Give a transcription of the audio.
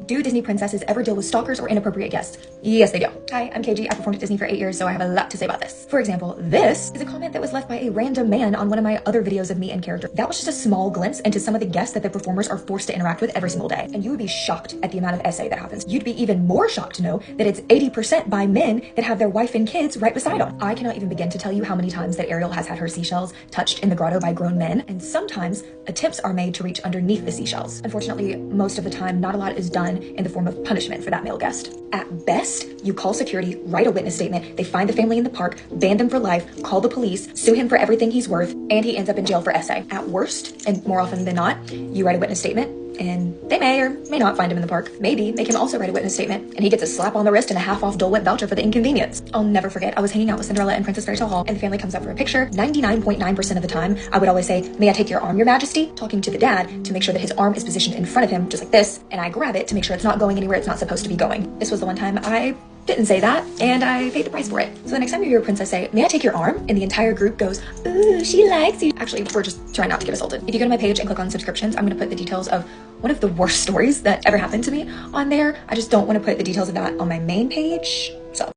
Do Disney princesses ever deal with stalkers or inappropriate guests? Yes, they do. Hi, I'm KG. I performed at Disney for 8 years, so I have a lot to say about this. For example, this is a comment that was left by a random man on one of my other videos of me and character. That was just a small glimpse into some of the guests that the performers are forced to interact with every single day. And you would be shocked at the amount of essay that happens. You'd be even more shocked to know that it's 80% by men that have their wife and kids right beside them. I cannot even begin to tell you how many times that aLl has had her seashells touched in the grotto by grown men, and sometimes attempts are made to reach underneath the seashells. Unfortunately, most of the time, not a lot is done in the form of punishment for that male guest. At best, you call security, write a witness statement, they find the family in the park, ban them for life, call the police, sue him for everything he's worth, and he ends up in jail for essay. At worst, and more often than not, you write a witness statement, and they may or may not find him in the park. Maybe make him also write a witness statement, and he gets a slap on the wrist and a half-off Dole Whip voucher for the inconvenience. I'll never forget, I was hanging out with Cinderella and Princess Fairy Tale Hall, and the family comes up for a picture. 99.9% of the time, I would always say, "May I take your arm, your majesty?" Talking to the dad to make sure that his arm is positioned in front of him, just like this, and I grab it to make sure it's not going anywhere it's not supposed to be going. This was the one time I didn't say that, and I paid the price for it. So the next time you hear a princess say, "May I take your arm?" and the entire group goes, "Ooh, she likes you." Actually, we're just trying not to get assaulted. If you go to my page and click on subscriptions, I'm gonna put the details of one of the worst stories that ever happened to me on there. I just don't want to put the details of that on my main page. So